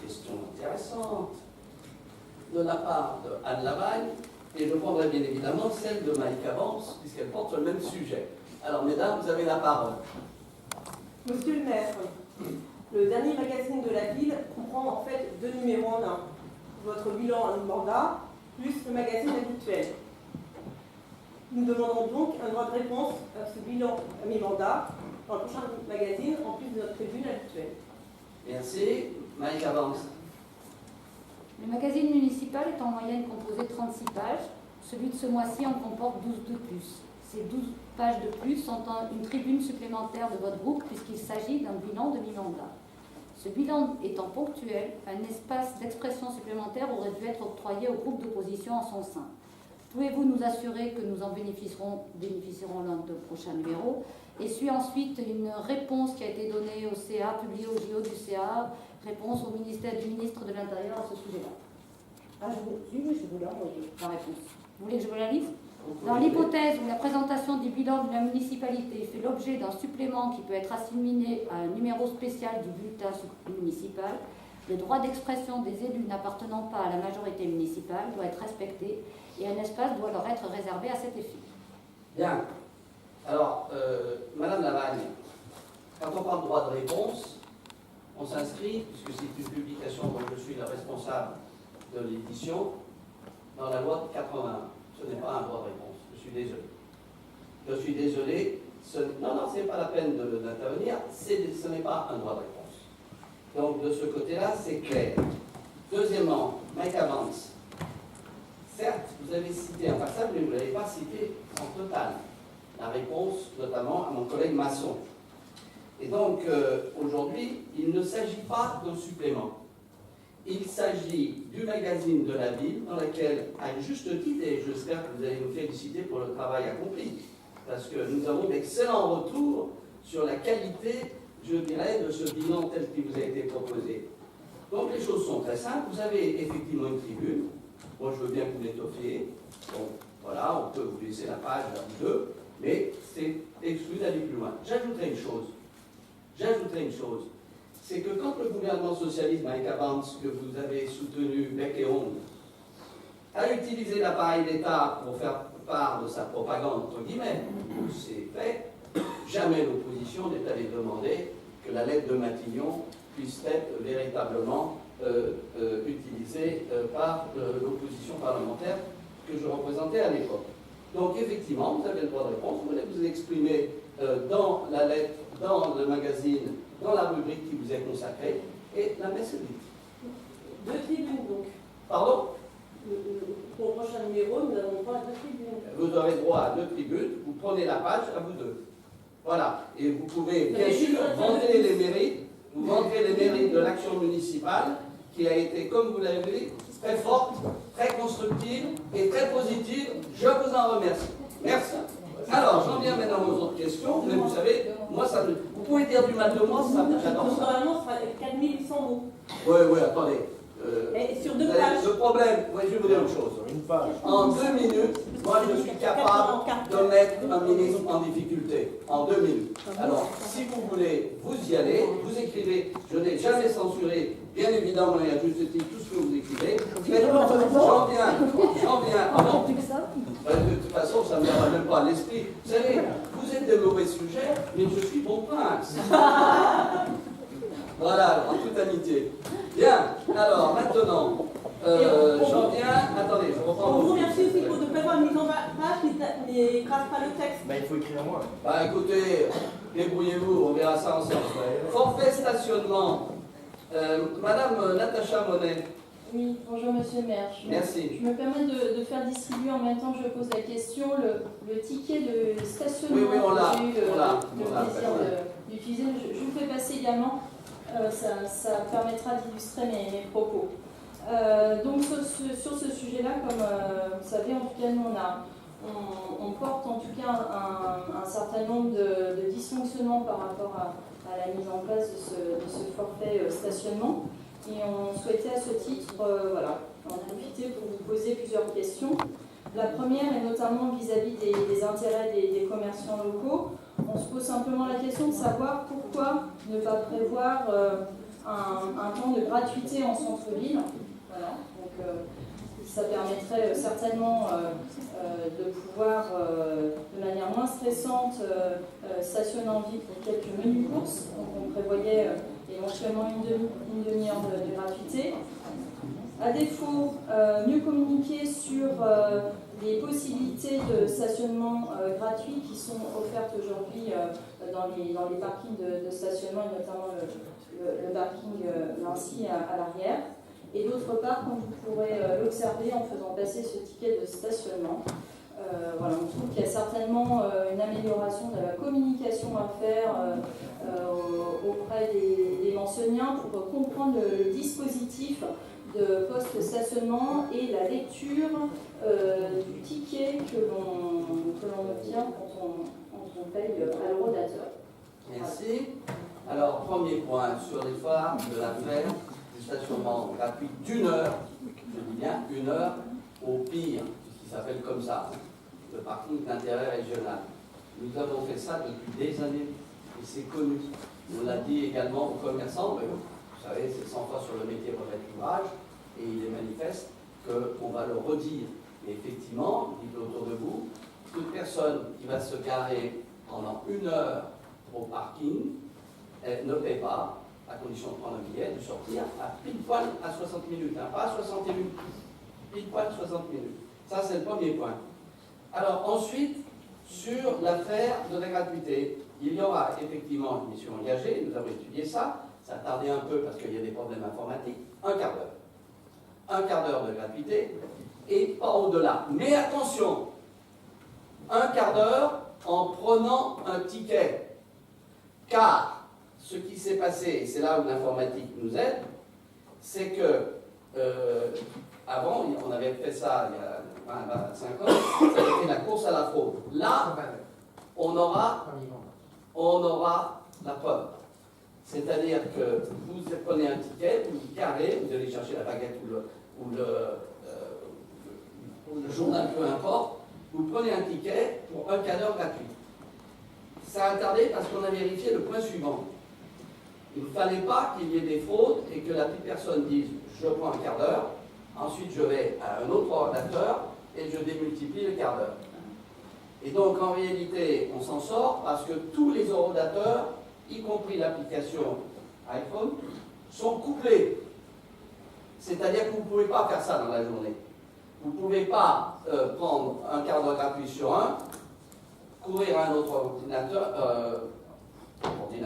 Question intéressante de la part de Anne Lavagne, et je prendrai bien évidemment celle de Maïka Vance, puisqu'elle porte sur le même sujet. Alors, mesdames, vous avez la parole. Monsieur le maire, le dernier magazine de la ville comprend en fait 2 numéros en un. Votre bilan à mi-mandat, plus le magazine habituel. Nous demandons donc un droit de réponse à ce bilan à mi-mandat dans le prochain magazine, en plus de notre tribune habituelle. Merci. Maïka Vance. Le magazine municipal est en moyenne composé de 36 pages. Celui de ce mois-ci en comporte 12 de plus. Ces 12 pages de plus sont une tribune supplémentaire de votre groupe puisqu'il s'agit d'un bilan de mi-mandat. Ce bilan étant ponctuel, un espace d'expression supplémentaire aurait dû être octroyé au groupe d'opposition en son sein. Pouvez-vous nous assurer que nous en bénéficierons lors de prochains numéros? Et suit ensuite une réponse qui a été donnée au CA, publiée au JO du CA, réponse au ministère du ministre de l'Intérieur à ce sujet-là. Ah, je vous l'ai envoyé, la réponse. Vous voulez que je vous la lise? Dans l'hypothèse où la présentation du bilan de la municipalité fait l'objet d'un supplément qui peut être assimilé à un numéro spécial du bulletin municipal, le droit d'expression des élus n'appartenant pas à la majorité municipale doit être respecté et un espace doit leur être réservé à cet effet. Bien. Alors, Madame Lavagne, quand on parle de droit de réponse, on s'inscrit, puisque c'est une publication dont je suis le responsable de l'édition, dans la loi de 81. Ce n'est pas un droit de réponse. Je suis désolé. Je suis désolé. Non, ce n'est pas la peine d'intervenir. Ce n'est pas un droit de réponse. Donc, de ce côté-là, c'est clair. Deuxièmement, Maïka Vance. Certes, vous avez cité un passage, mais vous ne l'avez pas cité en total. La réponse, notamment, à mon collègue Masson. Et donc, aujourd'hui, il ne s'agit pas d'un supplément. Il s'agit du magazine de la ville, dans lequel, à une juste titre, et j'espère que vous allez nous féliciter pour le travail accompli, parce que nous avons d'excellents retours sur la qualité, je dirais, de ce bilan tel qu'il vous a été proposé. Donc, les choses sont très simples. Vous avez effectivement une tribune. Moi, je veux bien que vous l'étoffiez. Bon, voilà, on peut vous laisser la page, la 2, mais c'est exclu d'aller plus loin. J'ajouterai une chose. C'est que quand le gouvernement socialiste, Maïka Vance, que vous avez soutenu bec et ongle, a utilisé l'appareil d'État pour faire part de sa propagande, entre guillemets, c'est fait, jamais l'opposition n'est allée demander que la lettre de Matignon puisse être véritablement utilisée par l'opposition parlementaire que je représentais à l'époque. Donc effectivement, vous avez le droit de réponse, vous voulez vous exprimer dans la lettre, dans le magazine, dans la rubrique qui vous est consacrée, et la messe est dite. 2 tribunes donc. Pardon? Pour le prochain numéro, nous avons droit à 2 tribunes. Vous aurez droit à 2 tribunes, vous prenez la page, à vous deux. Voilà. Et vous pouvez, bien sûr, vanter les mérites, vous vanter les mérites de l'action municipale, qui a été, comme vous l'avez vu, très forte, très constructive et très positive. Je vous en remercie. Merci. Alors, j'en viens maintenant aux autres questions, mais vous savez, moi, ça me... Vous pouvez dire du mal de moi, j'adore ça. Normalement, ce sera 4800 mots. Oui, attendez. Et sur 2 pages. Le problème, je vais vous dire une chose. Une page. En 2 minutes, moi je suis capable de mettre un ministre en difficulté. En 2 minutes. Alors, si vous voulez, vous y allez, vous écrivez. Je n'ai jamais censuré, bien évidemment, il y a juste titre tout ce que vous écrivez. Mais j'en viens. Pardon. De toute façon, ça ne me viendra même pas à l'esprit. Vous savez, vous êtes des mauvais sujets, mais je suis bon prince. Voilà, en toute amitié. Bien, alors maintenant, j'en viens. Attendez, je reprends. On vous remercie aussi de prévoir une mise en page qui n'écrase pas le texte. Il faut écrire moi. Bah écoutez, débrouillez-vous, on verra ça ensemble. Forfait stationnement. Madame Natacha Monet. Oui, bonjour Monsieur le maire. Merci. Je me permets de faire distribuer en même temps que je pose la question le ticket de stationnement Oui, on l'a. que j'ai eu On l'a. le plaisir d'utiliser. Je vous le fais passer également. Ça permettra d'illustrer mes propos. Donc sur ce sujet-là, comme vous savez, en tout cas, nous on porte en tout cas un certain nombre de dysfonctionnements par rapport à la mise en place de ce forfait stationnement. Et on souhaitait à ce titre en profiter pour vous poser plusieurs questions. La première est notamment vis-à-vis des intérêts des commerçants locaux. On se pose simplement la question de savoir pourquoi ne pas prévoir un temps de gratuité en centre-ville. Voilà. Donc, ça permettrait certainement de pouvoir, de manière moins stressante, stationner en ville pour quelques menus courses. Donc on prévoyait éventuellement une demi-heure de gratuité. À défaut, mieux communiquer sur les possibilités de stationnement gratuit qui sont offertes aujourd'hui dans les parkings de stationnement, et notamment le parking Vinci à l'arrière. Et d'autre part, comme vous pourrez l'observer en faisant passer ce ticket de stationnement, voilà, on trouve qu'il y a certainement une amélioration de la communication à faire auprès des Manceuniens pour comprendre le dispositif de post-stationnement et la lecture du ticket que l'on obtient quand on paye à l'eurodateur. Merci. Alors, premier point sur les phares de l'affaire du stationnement gratuit d'1 heure, je dis bien 1 heure, au pire, qui s'appelle comme ça, le parking d'intérêt régional. Nous avons fait ça depuis des années et c'est connu. On l'a dit également aux commerçants, mais vous savez, c'est 100 fois sur le métier revêt d'ouvrage et il est manifeste qu'on va le redire. Et effectivement, dites autour de vous, toute personne qui va se garer pendant 1 heure au parking ne paie pas, à condition de prendre un billet, de sortir à pile poil à 60 minutes, hein, pas à 61 minutes, pile poil 60 minutes. Ça, c'est le premier point. Alors ensuite, sur l'affaire de la gratuité, il y aura effectivement une mission engagée, nous avons étudié ça, ça a tardé un peu parce qu'il y a des problèmes informatiques, 1 quart d'heure. 1 quart d'heure de gratuité, et pas au-delà. Mais attention, 1 quart d'heure en prenant un ticket. Car ce qui s'est passé, et c'est là où l'informatique nous aide, c'est que avant, on avait fait ça il y a 25 ans, ça a été la course à la fraude. Là, on aura la preuve. C'est-à-dire que vous prenez un ticket, vous vous garez, vous allez chercher la baguette ou le journal, peu importe, vous prenez un ticket pour 1 quart d'heure gratuit. Ça a tardé parce qu'on a vérifié le point suivant. Il ne fallait pas qu'il y ait des fraudes et que la petite personne dise je prends 1 quart d'heure, ensuite je vais à un autre ordinateur et je démultiplie le quart d'heure. Et donc en réalité, on s'en sort parce que tous les horodateurs, y compris l'application iPhone, sont couplés. C'est-à-dire que vous ne pouvez pas faire ça dans la journée. Vous ne pouvez pas prendre 1 quart d'heure gratuit sur un, courir à un autre ordinateur c'en est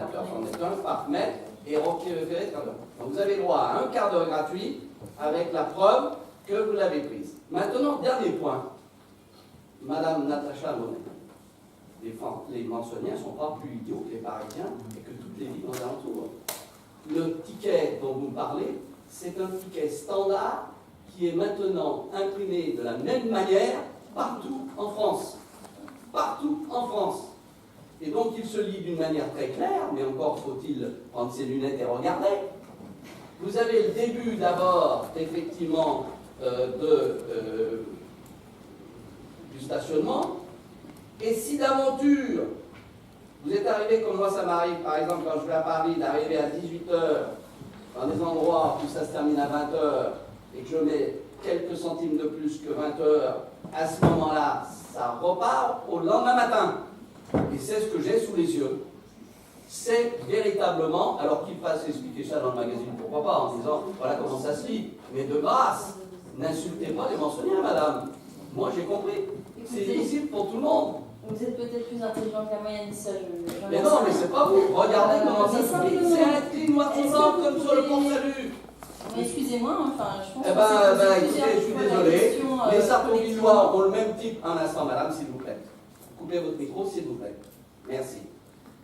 un, par mètre, et récupérer 1 quart d'heure. Donc vous avez droit à 1 quart d'heure gratuit avec la preuve que vous l'avez prise. Maintenant, dernier point. Madame Natacha Monet. Les Manceuniens ne sont pas plus idiots que les Parisiens et que toutes les villes aux alentours. Le ticket dont vous me parlez, c'est un ticket standard qui est maintenant imprimé de la même manière partout en France. Partout en France. Et donc il se lit d'une manière très claire, mais encore faut-il prendre ses lunettes et regarder. Vous avez le début d'abord, effectivement, du stationnement. Et si d'aventure, vous êtes arrivé, comme moi ça m'arrive, par exemple, quand je vais à Paris, d'arriver à 18h dans des endroits où ça se termine à 20h et que je mets quelques centimes de plus que 20h, à ce moment-là, ça repart au lendemain matin. Et c'est ce que j'ai sous les yeux. C'est véritablement, alors qu'il fasse expliquer ça dans le magazine, pourquoi pas, en disant, voilà comment ça se lit. Mais de grâce, n'insultez pas les Manceuniens, madame. Moi, j'ai compris. C'est visible pour tout le monde. Vous êtes peut-être plus intelligent que la moyenne, ça mais non, mais c'est pas vous. Regardez comment ça se lit. C'est écrit noir sur blanc comme sur le port-salut. Excusez-moi, enfin, je pense que écoutez, je suis désolé. Les Sartrouvillois ont le même type. Un instant, madame, s'il vous plaît. Coupez votre micro, s'il vous plaît. Merci.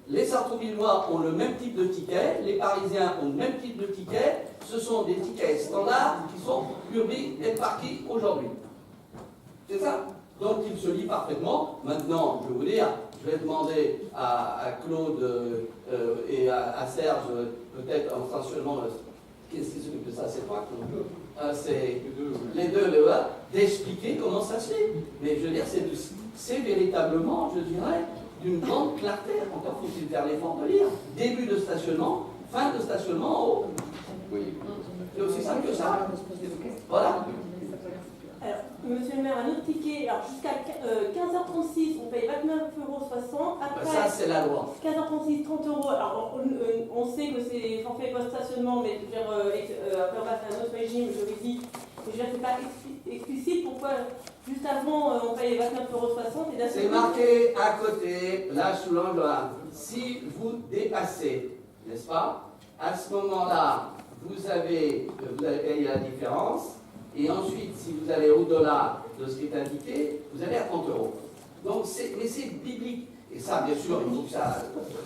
Les Sartrouvillois ont le même type de ticket. Les Parisiens ont le même type de ticket. Ce sont des tickets standards qui sont Urbi et Parki aujourd'hui. C'est ça. Donc il se lit parfaitement. Maintenant, je vais vous dire, je vais demander à Claude et à Serge, peut-être en stationnement, qu'est-ce qui s'occupe de ça? C'est toi, Claude? C'est les deux, d'expliquer comment ça se lit. Mais je veux dire, c'est véritablement, je dirais, d'une grande clarté. Encore faut-il faire l'effort de lire. Début de stationnement, fin de stationnement en haut. C'est aussi simple que ça. Voilà. Alors, monsieur le maire, un autre ticket, alors jusqu'à 15h36, on paye 29,60 €. Après, Ça, c'est la loi. 15h36, 30 €. Alors, on sait que c'est forfait post-stationnement, mais je veux dire, après, on passe à un autre régime juridique. Je veux dire, c'est pas explicite pourquoi, juste avant, on paye 29,60 €. C'est marqué à côté, là, sous l'angle 1. Si vous dépassez, n'est-ce pas, à ce moment-là, vous allez payer la différence. Et ensuite, si vous allez au-delà de ce qui est indiqué, vous allez à 30 €. Donc, mais c'est biblique. Et ça, bien sûr, il faut que ça,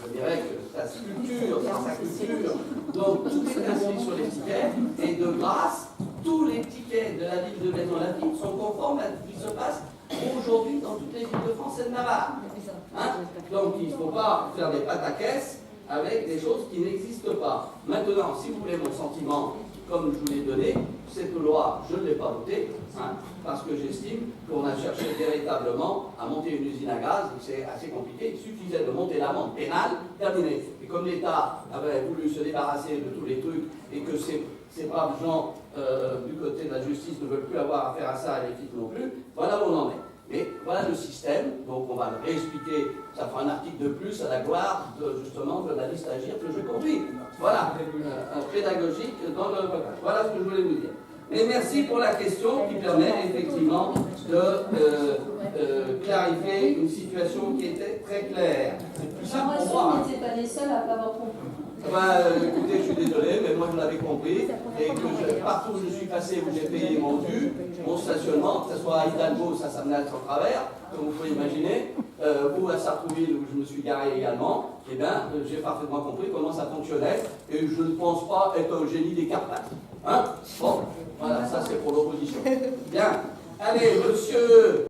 je dirais que ça structure, sa culture. Donc, tout est inscrit sur les tickets. Et de grâce, tous les tickets de la ville de Maison-Lafitte sont conformes à ce qui se passe aujourd'hui dans toutes les villes de France et de Navarre. Hein? Donc, il ne faut pas faire des pataquès avec des choses qui n'existent pas. Maintenant, si vous voulez mon sentiment, comme je vous l'ai donné, cette loi, je ne l'ai pas votée, hein, parce que j'estime qu'on a cherché véritablement à monter une usine à gaz, c'est assez compliqué, il suffisait de monter l'amende pénale, terminé. Et comme l'État avait voulu se débarrasser de tous les trucs, et que ces braves gens du côté de la justice ne veulent plus avoir affaire à ça, et les flics non plus, voilà où on en est. Mais voilà le système, donc on va le réexpliquer, ça fera un article de plus à la gloire justement de la liste à agir que je conduis. Voilà, pédagogique dans le programme. Voilà ce que je voulais vous dire. Mais merci pour la question qui permet effectivement de clarifier une situation qui était très claire. C'est plus simple pour moi. Vous n'étiez pas les seuls à ne pas avoir compris. Écoutez, je suis désolé, mais moi je l'avais compris, et que partout où je suis passé, où j'ai payé mon dû, mon stationnement, que ce soit à Hidalgo, ça me sans travers, comme vous pouvez imaginer, ou à Sartrouville, où je me suis garé également, eh bien, j'ai parfaitement compris comment ça fonctionnait, et je ne pense pas être un génie des Carpates. Hein? Bon, voilà, ça c'est pour l'opposition. Bien, allez, monsieur...